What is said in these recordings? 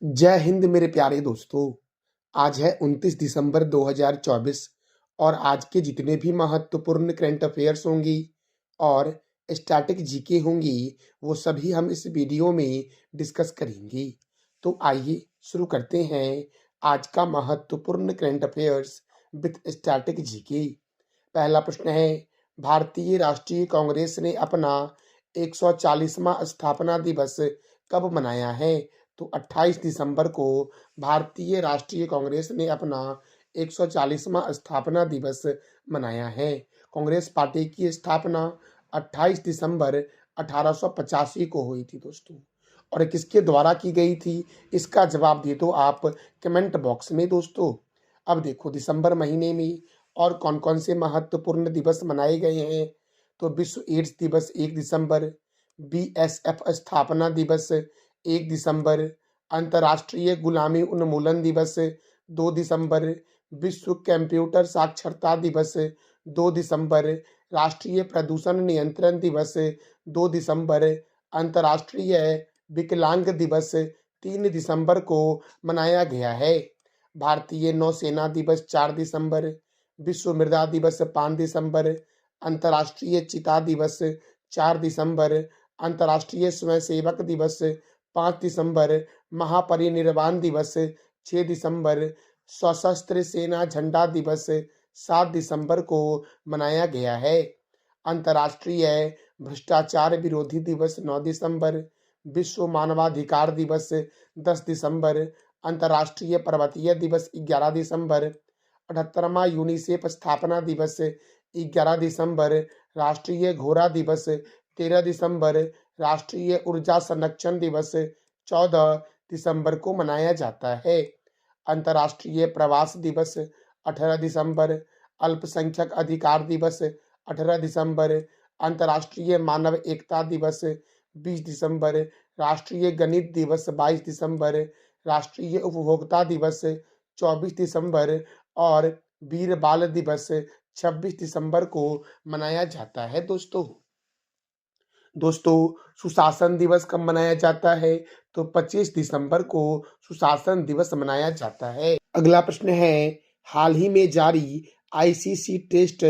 जय हिंद मेरे प्यारे दोस्तों। आज है 29 दिसंबर 2024 और आज के जितने भी महत्वपूर्ण करंट अफेयर्स होंगी और स्टैटिक जीके होंगी वो सभी हम इस वीडियो में डिस्कस करेंगे। तो आइए शुरू करते हैं आज का महत्वपूर्ण current affairs with static GK. पहला प्रश्न है, भारतीय राष्ट्रीय कांग्रेस ने अपना 140वां स्थापना दिवस कब मनाया है? तो 28 दिसंबर को भारतीय राष्ट्रीय कांग्रेस ने अपना 140वां स्थापना दिवस मनाया है। कांग्रेस पार्टी की स्थापना 28 दिसंबर 1885 को हुई थी दोस्तों। और किसके द्वारा की गई थी, इसका जवाब दे दो आप कमेंट बॉक्स में दोस्तों। अब देखो दिसंबर महीने में और कौन कौन से महत्वपूर्ण दिवस मनाए गए हैं। तो विश्व एड्स दिवस 1 दिसंबर, बीएसएफ स्थापना दिवस 1 दिसंबर, अंतर्राष्ट्रीय गुलामी उन्मूलन दिवस 2 दिसंबर, विश्व कंप्यूटर साक्षरता दिवस 2 दिसंबर, राष्ट्रीय प्रदूषण नियंत्रण दिवस 2 दिसंबर, अंतर्राष्ट्रीय विकलांग दिवस 3 दिसंबर को मनाया गया है। भारतीय नौसेना दिवस 4 दिसंबर, विश्व मृदा दिवस 5 दिसंबर, अंतर्राष्ट्रीय चिता दिवस 4 दिसंबर, अंतर्राष्ट्रीय स्वयंसेवक दिवस 5 दिसंबर, महापरिनिर्वाण दिवस 6 दिसंबर, सशस्त्र सेना झंडा दिवस 7 दिसंबर को मनाया गया है। अंतर्राष्ट्रीय भ्रष्टाचार विरोधी दिवस 9 दिसंबर, विश्व मानवाधिकार दिवस 10 दिसंबर, अंतर्राष्ट्रीय पर्वतीय दिवस 11 दिसंबर, 78वां यूनिसेफ स्थापना दिवस 11 दिसंबर, राष्ट्रीय घोड़ा दिवस 13 दिसंबर, राष्ट्रीय ऊर्जा संरक्षण दिवस 14 दिसंबर को मनाया जाता है। अंतर्राष्ट्रीय प्रवास दिवस 18 दिसंबर, अल्पसंख्यक अधिकार दिवस 18 दिसंबर, अंतर्राष्ट्रीय मानव एकता दिवस 20 दिसंबर, राष्ट्रीय गणित दिवस 22 दिसंबर, राष्ट्रीय उपभोक्ता दिवस 24 दिसंबर और वीर बाल दिवस 26 दिसंबर को मनाया जाता है दोस्तों। सुशासन दिवस कब मनाया जाता है? तो 25 दिसंबर को सुशासन दिवस मनाया जाता है। अगला प्रश्न है, हाल ही में जारी आईसीसी टेस्ट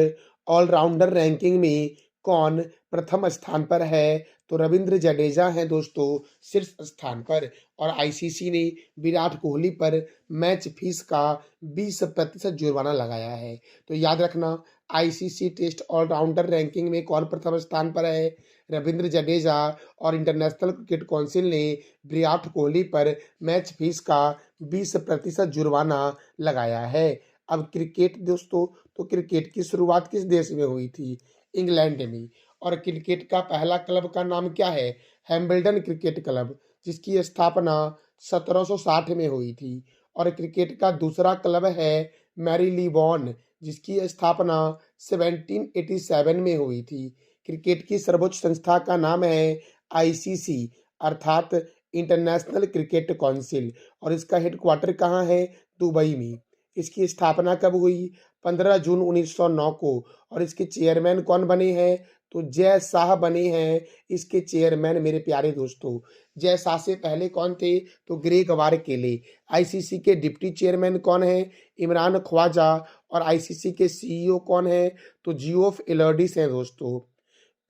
ऑलराउंडर रैंकिंग में कौन प्रथम स्थान पर है? तो रविंद्र जडेजा है दोस्तों शीर्ष स्थान पर। और आईसीसी ने विराट कोहली पर मैच फीस का 20% जुर्माना लगाया है। तो याद रखना, आईसीसी टेस्ट ऑलराउंडर रैंकिंग में कौन प्रथम स्थान पर है? रविंद्र जडेजा। और इंटरनेशनल क्रिकेट काउंसिल ने विराट कोहली पर मैच फीस का 20% जुर्माना लगाया है। अब क्रिकेट दोस्तों, तो क्रिकेट की शुरुआत किस देश में हुई थी? इंग्लैंड में। और क्रिकेट का पहला क्लब का नाम क्या है? हैम्बल्डन क्रिकेट क्लब, जिसकी स्थापना 1760 में हुई थी। और क्रिकेट का दूसरा क्लब है मैरीलीबॉर्न, जिसकी स्थापना 1787 में हुई थी। क्रिकेट की सर्वोच्च संस्था का नाम है आईसीसी अर्थात इंटरनेशनल क्रिकेट काउंसिल। और इसका हेडक्वार्टर कहाँ है? दुबई में। इसकी स्थापना कब हुई? 15 जून 1909 को। और इसके चेयरमैन कौन बने हैं? तो जय शाह बने हैं इसके चेयरमैन मेरे प्यारे दोस्तों। जय शाह से पहले कौन थे? तो ग्रेग वारकेले। आईसीसी के डिप्टी चेयरमैन कौन है? इमरान ख्वाजा। और आईसीसी के सीईओ कौन है? तो जियोफ एलर्डिस हैं दोस्तों।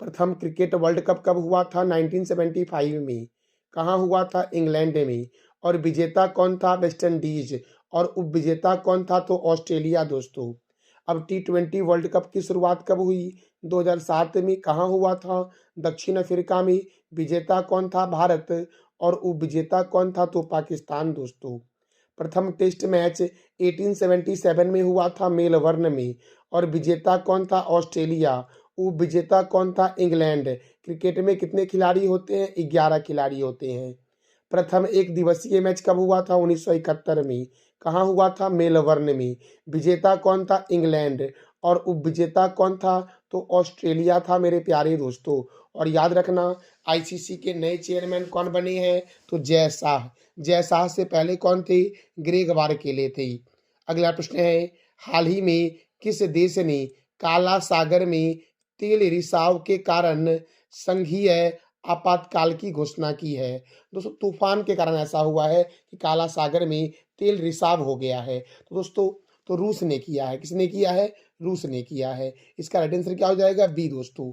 प्रथम क्रिकेट वर्ल्ड कप कब हुआ था? 1975 में। कहाँ हुआ था? इंग्लैंड में। और विजेता कौन था? West Indies. और उपविजेता कौन था? तो ऑस्ट्रेलिया दोस्तों। अब टी20 वर्ल्ड कप की शुरुआत कब हुई? 2007 में। कहाँ हुआ था? दक्षिण अफ्रीका में। विजेता कौन था? भारत। और उपविजेता कौन था? तो पाकिस्तान दोस्तों। प्रथम टेस्ट मैच 1877 में हुआ था मेलबर्न में। और विजेता कौन था? ऑस्ट्रेलिया। उपविजेता कौन था? इंग्लैंड। क्रिकेट में कितने खिलाड़ी होते हैं? 11 खिलाड़ी होते हैं। प्रथम एक दिवसीय मैच कब हुआ था? 1971 में। कहाँ हुआ था? मेलबर्न में। विजेता कौन था? इंग्लैंड। और उपविजेता कौन था? तो ऑस्ट्रेलिया था मेरे प्यारे दोस्तों। और याद रखना, आईसीसी के नए चेयरमैन कौन बने हैं? तो जय शाह। जय शाह से पहले कौन थे? ग्रेग वारकेले थे। अगला प्रश्न है, हाल ही में किस देश ने काला सागर में तेल रिसाव के कारण संघीय आपातकाल की घोषणा की है। दोस्तों तूफान के कारण ऐसा हुआ है कि काला सागर में तेल रिसाव हो गया है। तो दोस्तों तो रूस ने किया है। किसने किया है? रूस ने किया है। इसका राइट आंसर क्या हो जाएगा? बी दोस्तों।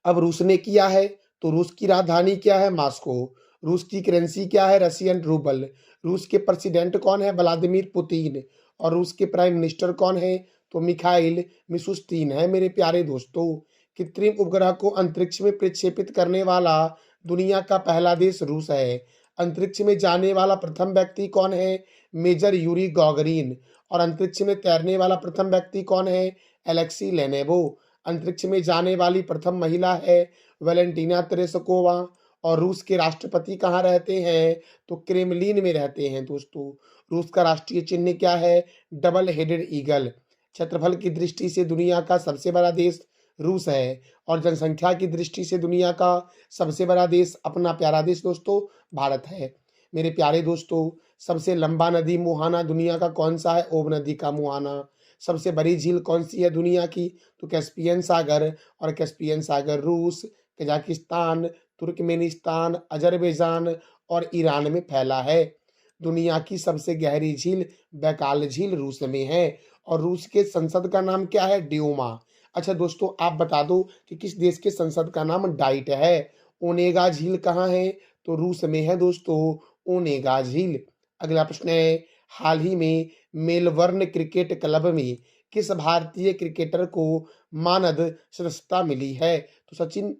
अब रूस ने किया है तो रूस की राजधानी क्या है? मॉस्को। रूस की करेंसी क्या है? Russian rouble. रूस के प्रेसिडेंट कौन है? Vladimir Putin. और रूस के प्राइम मिनिस्टर कौन है? तो मिखाइल मिशुस्तिन है मेरे प्यारे दोस्तों। कृत्रिम उपग्रह को अंतरिक्ष में प्रक्षेपित करने वाला दुनिया का पहला देश रूस है। अंतरिक्ष में जाने वाला प्रथम व्यक्ति कौन है? Major Yuri Gagarin. और अंतरिक्ष में तैरने वाला प्रथम व्यक्ति कौन है? Alexei Leonov. अंतरिक्ष में जाने वाली प्रथम महिला है वैलेंटीना तेरेस्कोवा। और रूस के राष्ट्रपति कहाँ रहते हैं? तो क्रेमलिन में रहते हैं दोस्तों। रूस का राष्ट्रीय चिन्ह क्या है? Double headed eagle. क्षेत्रफल की दृष्टि से दुनिया का सबसे बड़ा देश रूस है। और जनसंख्या की दृष्टि से दुनिया का सबसे बड़ा देश, अपना प्यारा देश दोस्तों, भारत है। मेरे प्यारे दोस्तों, सबसे लंबा नदी मुहाना दुनिया का कौन सा है? ओब नदी का मुहाना। सबसे बड़ी झील कौन सी है दुनिया की? तो कैस्पियन सागर। और कैस्पियन सागर रूस, कजाकिस्तान, तुर्कमेनिस्तान, अजरबैजान और ईरान में फैला है। दुनिया की सबसे गहरी झील बैकाल झील रूस में है। और रूस के संसद का नाम क्या है? ड्यूमा। अच्छा दोस्तों आप बता दो कि किस देश के संसद का नाम डाइट है? ओनेगा झील कहाँ है? तो रूस में है दोस्तों ओनेगा झील। अगला प्रश्न है, हाल ही में मेलबर्न क्रिकेट क्लब में किस भारतीय क्रिकेटर को मानद सदस्यता मिली है? तो सचिन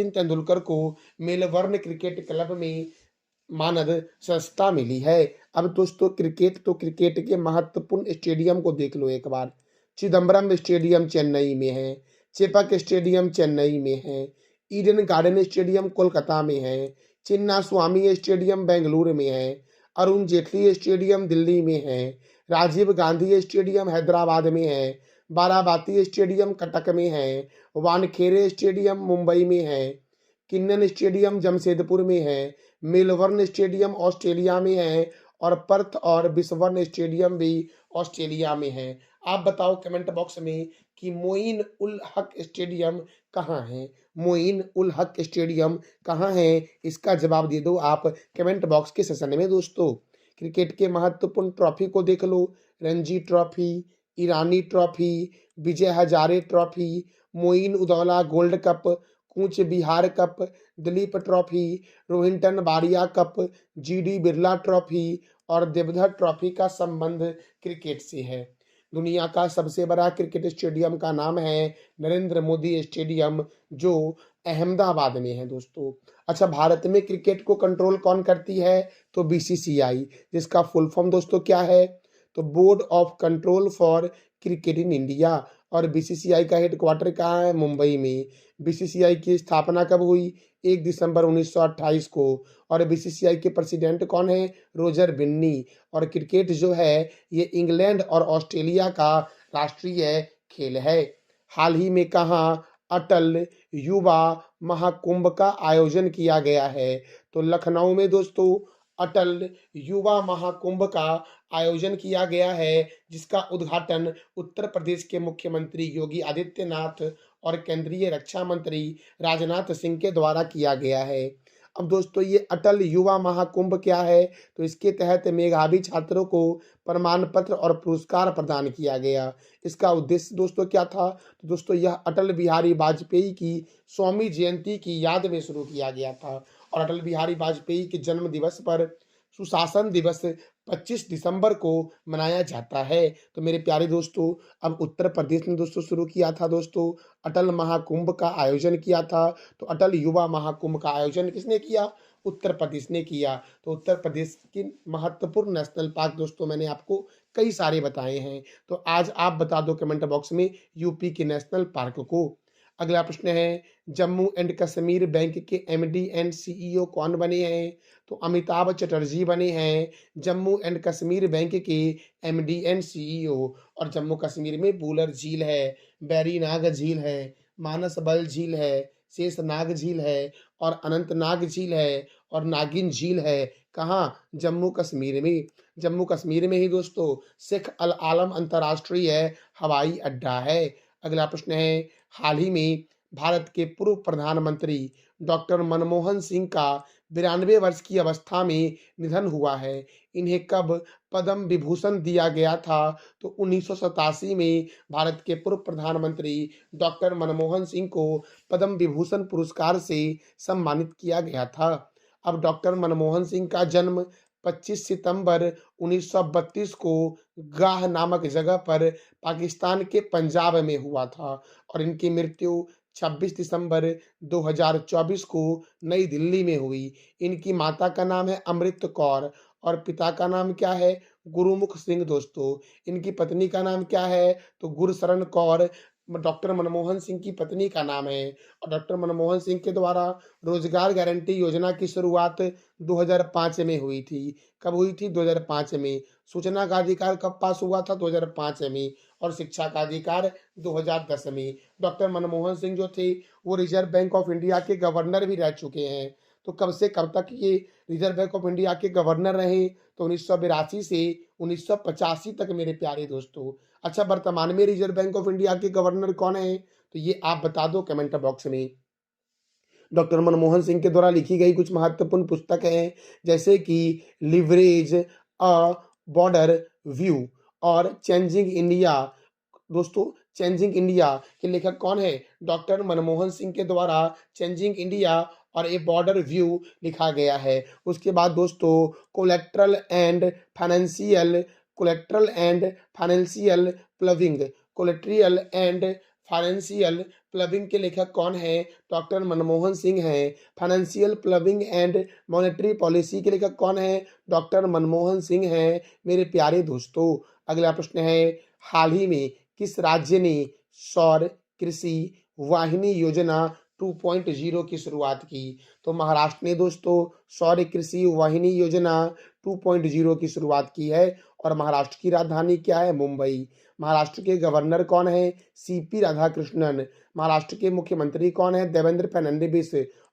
तेंदुलकर को मेलबर्न क्रिकेट क्लब में मानद सदस्यता मिली है। अब दोस्तों क्रिकेट के महत्वपूर्ण स्टेडियम को देख लो एक बार। चिदम्बरम स्टेडियम चेन्नई में है। चेपक स्टेडियम चेन्नई में है। ईडन गार्डन स्टेडियम कोलकाता में है। चिन्ना स्वामी स्टेडियम बेंगलुरु में है। अरुण जेटली स्टेडियम दिल्ली में है। राजीव गांधी स्टेडियम हैदराबाद में है। बाराबाती स्टेडियम कटक में है। वानखेड़े स्टेडियम मुंबई में है। किन्नन स्टेडियम जमशेदपुर में है। मेलबर्न स्टेडियम ऑस्ट्रेलिया में है। और पर्थ और बिसबर्न स्टेडियम भी ऑस्ट्रेलिया में है। आप बताओ कमेंट बॉक्स में कि मोइन उल हक स्टेडियम कहाँ है? मोइन उल हक स्टेडियम कहाँ है? इसका जवाब दे दो आप कमेंट बॉक्स के सेशन में दोस्तों। क्रिकेट के महत्वपूर्ण ट्रॉफी को देख लो। Ranji trophy, Irani trophy, Vijay Hazare trophy, Moin Uddaula gold cup, Cooch Behar cup, Duleep trophy, Rohinton Baria cup, GD Birla trophy और देवधर ट्रॉफी का संबंध क्रिकेट से है। दुनिया का सबसे बड़ा क्रिकेट स्टेडियम का नाम है नरेंद्र मोदी स्टेडियम, जो अहमदाबाद में है दोस्तों। अच्छा, भारत में क्रिकेट को कंट्रोल कौन करती है? तो बीसीसीआई, जिसका फुल फॉर्म दोस्तों क्या है? तो board of control for cricket in India. और बीसीसीआई का हेडक्वार्टर कहाँ है? मुंबई में। बीसीसीआई की स्थापना कब हुई? 1 दिसंबर 1928 को। और बीसीसीआई के प्रेसिडेंट कौन है? रोजर बिन्नी। और क्रिकेट जो है ये इंग्लैंड और ऑस्ट्रेलिया का राष्ट्रीय खेल है। हाल ही में कहाँ अटल युवा महाकुंभ का आयोजन किया गया है? तो लखनऊ में दोस्तों अटल युवा महाकुंभ का आयोजन किया गया है, जिसका उद्घाटन उत्तर प्रदेश के मुख्यमंत्री योगी आदित्यनाथ और केंद्रीय रक्षा मंत्री राजनाथ सिंह के द्वारा किया गया है। अब दोस्तों ये अटल युवा महाकुंभ क्या है? तो इसके तहत मेधावी छात्रों को प्रमाण पत्र और पुरस्कार प्रदान किया गया। इसका उद्देश्य दोस्तों क्या था? तो दोस्तों यह अटल बिहारी वाजपेयी की 100वीं जयंती की याद में शुरू किया गया था। और अटल बिहारी वाजपेयी के जन्म दिवस पर सुशासन दिवस 25 दिसंबर को मनाया जाता है। तो मेरे प्यारे दोस्तों, अब उत्तर प्रदेश ने दोस्तों शुरू किया था दोस्तों अटल महाकुंभ का आयोजन किया था। तो अटल युवा महाकुंभ का आयोजन किसने किया? उत्तर प्रदेश ने किया। तो उत्तर प्रदेश के महत्वपूर्ण नेशनल पार्क दोस्तों मैंने आपको कई सारे बताए हैं। तो आज आप बता दो कमेंट बॉक्स में यूपी के नेशनल पार्क को। अगला प्रश्न है, जम्मू एंड कश्मीर बैंक के एमडी एंड सीईओ कौन बने हैं? तो अमिताभ चटर्जी बने हैं जम्मू एंड कश्मीर बैंक के एमडी एंड सीईओ। और जम्मू कश्मीर में बूलर झील है, बैरीनाग झील है, मानस बल झील है, शेषनाग झील है और अनंतनाग झील है और नागिन झील है। कहाँ? जम्मू कश्मीर में। जम्मू कश्मीर में ही दोस्तों शेख अल आलम अंतर्राष्ट्रीय हवाई अड्डा है। अगला प्रश्न है, हाल ही में भारत के पूर्व प्रधानमंत्री डॉक्टर मनमोहन सिंह का 92 वर्ष की अवस्था में निधन हुआ है। इन्हें कब पद्म विभूषण दिया गया था? तो 1987 में भारत के पूर्व प्रधानमंत्री डॉक्टर मनमोहन सिंह को पद्म विभूषण पुरस्कार से सम्मानित किया गया था। अब डॉक्टर मनमोहन सिंह का जन्म 25 सितंबर 1932 को गाह नामक जगह पर पाकिस्तान के पंजाब में हुआ था और इनकी मृत्यु 26 दिसंबर 2024 को नई दिल्ली में हुई। इनकी माता का नाम है अमृत कौर और पिता का नाम क्या है? गुरुमुख सिंह दोस्तों। इनकी पत्नी का नाम क्या है? तो गुरशरण कौर डॉक्टर मनमोहन सिंह की पत्नी का नाम है। और डॉक्टर मनमोहन सिंह के द्वारा रोजगार गारंटी योजना की शुरुआत 2005 में हुई थी। कब हुई थी? 2005 में। सूचना का अधिकार कब पास हुआ था? 2005 में। और शिक्षा का अधिकार 2010 में। डॉक्टर मनमोहन सिंह जो थे वो रिजर्व बैंक ऑफ इंडिया के गवर्नर भी रह चुके हैं। तो कब से कब तक ये रिजर्व बैंक ऑफ इंडिया के गवर्नर रहे? तो 1982 से 1985 तक मेरे प्यारे दोस्तों। अच्छा, वर्तमान में रिजर्व बैंक ऑफ इंडिया के गवर्नर कौन है? तो ये आप बता दो कमेंट बॉक्स में। डॉक्टर मनमोहन सिंह के द्वारा लिखी गई कुछ महत्वपूर्ण पुस्तक हैं, जैसे कि लिवरेज अ बॉर्डर व्यू और चेंजिंग इंडिया। दोस्तों, चेंजिंग इंडिया के लेखक कौन है? डॉक्टर मनमोहन सिंह के द्वारा चेंजिंग इंडिया और ए बॉर्डर व्यू लिखा गया है। उसके बाद दोस्तों collateral and financial plumbing collateral and financial plumbing के लेखक कौन है? डॉक्टर मनमोहन सिंह हैं। Financial plumbing and monetary policy के लेखक कौन है? डॉक्टर मनमोहन सिंह हैं मेरे प्यारे दोस्तों। अगला प्रश्न है, हाल ही में किस राज्य ने सौर कृषि वाहिनी योजना 2.0 की शुरुआत की? तो महाराष्ट्र ने दोस्तों सौर कृषि वाहिनी योजना 2.0 की शुरुआत की है। और महाराष्ट्र की राजधानी क्या है? मुंबई। महाराष्ट्र के गवर्नर कौन है? सीपी राधाकृष्णन। महाराष्ट्र के मुख्यमंत्री कौन है? देवेंद्र फडणवीस।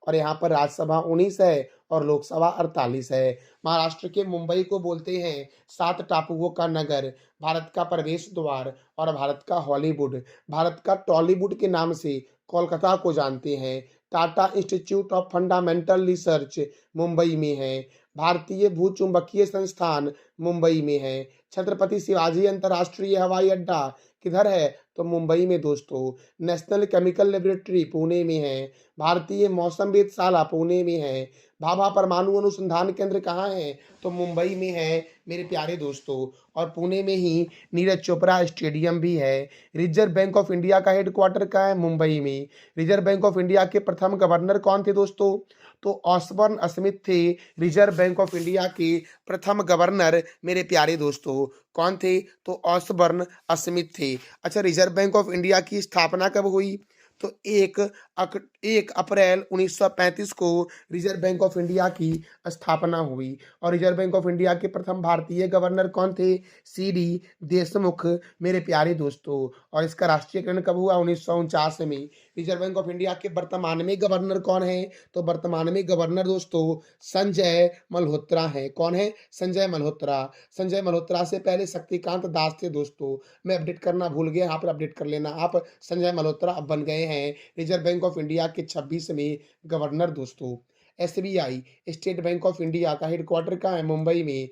और यहाँ पर राज्यसभा 19 है और लोकसभा 48 है। महाराष्ट्र के मुंबई को बोलते हैं 7 टापुओं का नगर, भारत का प्रवेश द्वार और भारत का हॉलीवुड, भारत का टॉलीवुड के नाम से कोलकाता को जानते हैं। Tata institute of fundamental research Mumbai में है। भारतीय भूचुंबकीय संस्थान मुंबई में है। छत्रपति शिवाजी अंतर्राष्ट्रीय हवाई अड्डा किधर है? तो मुंबई में दोस्तों। नेशनल केमिकल लेबोरेटरी पुणे में है। भारतीय मौसम वेधशाला पुणे में है। भाभा परमाणु अनुसंधान केंद्र कहाँ है? तो मुंबई में है मेरे प्यारे दोस्तों। और पुणे में ही नीरज चोपड़ा स्टेडियम भी है। रिजर्व बैंक ऑफ इंडिया का हेडक्वार्टर कहाँ है? मुंबई में। रिजर्व बैंक ऑफ इंडिया के प्रथम गवर्नर कौन थे दोस्तों? तो ऑसबर्न स्मिथ थे रिजर्व बैंक ऑफ इंडिया के प्रथम गवर्नर मेरे प्यारे दोस्तों। कौन थे? तो ऑसबर्न स्मिथ थे। अच्छा, रिजर्व बैंक ऑफ इंडिया की स्थापना कब हुई? तो 1 अप्रैल 1935 को रिजर्व बैंक ऑफ इंडिया की स्थापना हुई। और रिजर्व बैंक ऑफ इंडिया के प्रथम भारतीय गवर्नर कौन थे? सीडी देशमुख मेरे प्यारे दोस्तों। और इसका राष्ट्रीयकरण कब हुआ? 1949 में। रिजर्व बैंक ऑफ इंडिया के वर्तमान में गवर्नर कौन है? तो वर्तमान में गवर्नर दोस्तों संजय मल्होत्रा है। कौन है? संजय मल्होत्रा। संजय मल्होत्रा से पहले शक्तिकांत दास थे दोस्तों। मैं अपडेट करना भूल गया, यहाँ पर अपडेट कर लेना आप। संजय मल्होत्रा अब बन गए हैं रिजर्व बैंक ऑफ इंडिया के 26वें गवर्नर दोस्तों। SBI state bank of India का हेडक्वार्टर कहाँ है? मुंबई में।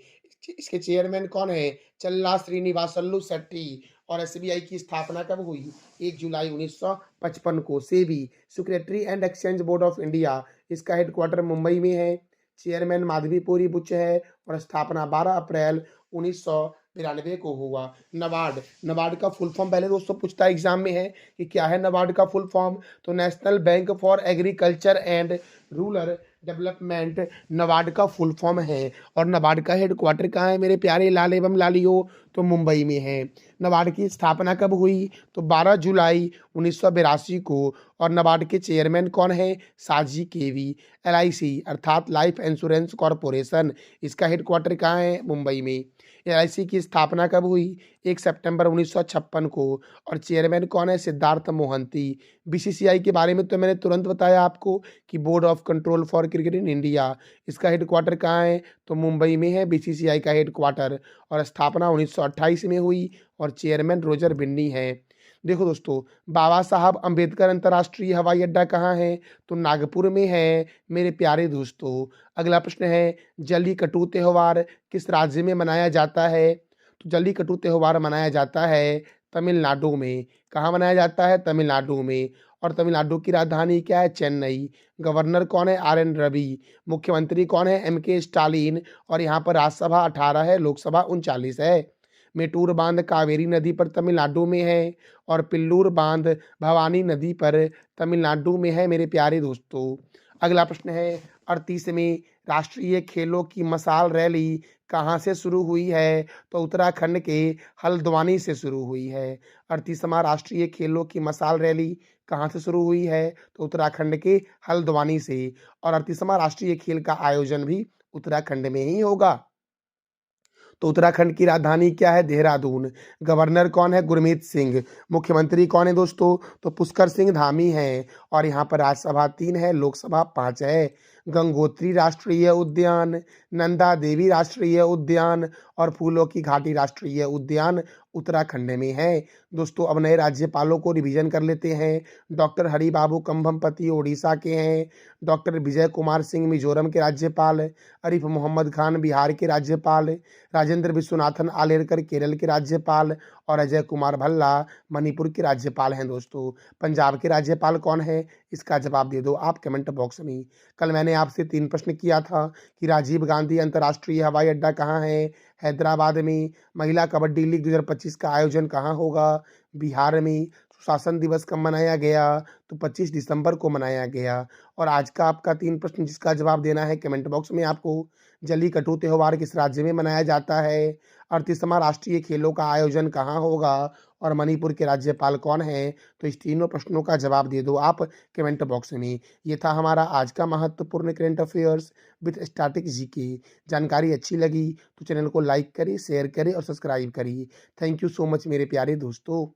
इसके चेयरमैन कौन है? चल्ला श्रीनिवासल्लू शेट्टी। और एसबीआई की स्थापना कब हुई? 1 जुलाई 1955 को। SEBI security and exchange board of India, इसका हेडक्वार्टर मुंबई में है। चेयरमैन माधवीपुरी बुच है और स्थापना 12 अप्रैल 1992 को हुआ। नबार्ड का फुल फॉर्म पहले दोस्तों पूछता है एग्जाम में है कि क्या है नबार्ड का फुल फॉर्म? तो national bank for agriculture and rural development NABARD का फुल फॉर्म है। और नबार्ड का हेडक्वार्टर कहाँ है मेरे प्यारे लाल एवं लालियो? तो मुंबई में है। नबार्ड की स्थापना कब हुई? तो 12 जुलाई 1982 को। और नबार्ड के चेयरमैन कौन है? साजी केवी। एलआईसी अर्थात लाइफ इंश्योरेंस कॉरपोरेशन, इसका हेडक्वार्टर कहाँ है? मुंबई में। एलआईसी की स्थापना कब हुई? 1 सितंबर 1956 को। और चेयरमैन कौन है? सिद्धार्थ मोहंती। बीसीसीआई के बारे में तो मैंने तुरंत बताया आपको कि board of control for cricket in India, इसका हेडक्वार्टर कहाँ है? तो मुंबई में है बीसीसीआई का हेडक्वार्टर। और स्थापना 1928 में हुई और चेयरमैन रोजर बिन्नी है। देखो दोस्तों, बाबा साहब अम्बेडकर अंतर्राष्ट्रीय हवाई अड्डा कहाँ है? तो नागपुर में है मेरे प्यारे दोस्तों। अगला प्रश्न है, जल्लीकट्टू त्योहार किस राज्य में मनाया जाता है? तो जल्लीकट्टू त्योहार मनाया जाता है तमिलनाडु में। कहाँ मनाया जाता है? तमिलनाडु में। और तमिलनाडु की राजधानी क्या है? चेन्नई। गवर्नर कौन है? R N Ravi. मुख्यमंत्री कौन है? एम के स्टालिन। और यहाँ पर राज्यसभा 18 है, लोकसभा 39 है। मेटूर बांध कावेरी नदी पर तमिलनाडु में है और पिल्लूर बांध भवानी नदी पर तमिलनाडु में है मेरे प्यारे दोस्तों। अगला प्रश्न है, 38वें राष्ट्रीय खेलों की मशाल रैली कहाँ से शुरू हुई है? तो उत्तराखंड के हल्द्वानी से शुरू हुई है। 38वां राष्ट्रीय खेलों की मशाल रैली कहाँ से शुरू हुई है? तो उत्तराखंड के हल्द्वानी से। और 38वां राष्ट्रीय खेल का आयोजन भी उत्तराखंड में ही होगा। तो उत्तराखंड की राजधानी क्या है? देहरादून। गवर्नर कौन है? गुरमीत सिंह। मुख्यमंत्री कौन है दोस्तों? तो पुष्कर सिंह धामी हैं। और यहाँ पर राज्यसभा 3 है, लोकसभा 5 है। गंगोत्री राष्ट्रीय उद्यान, नंदा देवी राष्ट्रीय उद्यान और फूलों की घाटी राष्ट्रीय उद्यान उत्तराखंड में है। दोस्तों, अब नए राज्यपालों को रिवीजन कर लेते हैं। डॉक्टर हरिबाबू कंभमपति ओडिशा के हैं। डॉक्टर विजय कुमार सिंह मिजोरम के राज्यपाल। आरिफ मोहम्मद खान बिहार के राज्यपाल। राजेंद्र विश्वनाथन आलेरकर केरल के राज्यपाल। और अजय कुमार भल्ला मणिपुर के राज्यपाल हैं दोस्तों। पंजाब के राज्यपाल कौन है? इसका जवाब दे दो आप कमेंट बॉक्स में। कल मैंने आपसे 3 प्रश्न किया था कि राजीव गांधी अंतर्राष्ट्रीय हवाई अड्डा कहाँ है? हैदराबाद में। महिला कबड्डी लीग 2025 का आयोजन कहाँ होगा? बिहार में। सुशासन दिवस कब मनाया गया? तो 25 दिसंबर को मनाया गया। और आज का आपका 3 प्रश्न जिसका जवाब देना है कमेंट बॉक्स में आपको। जल्लीकट्टू त्योहार किस राज्य में मनाया जाता है? 38वां राष्ट्रीय खेलों का आयोजन कहाँ होगा? और मणिपुर के राज्यपाल कौन हैं? तो इस तीनों प्रश्नों का जवाब दे दो आप कमेंट बॉक्स में। ये था हमारा आज का महत्वपूर्ण current affairs with static GK. जानकारी अच्छी लगी तो चैनल को लाइक करिए, शेयर करिए और सब्सक्राइब करिए। थैंक यू सो मच मेरे प्यारे दोस्तों।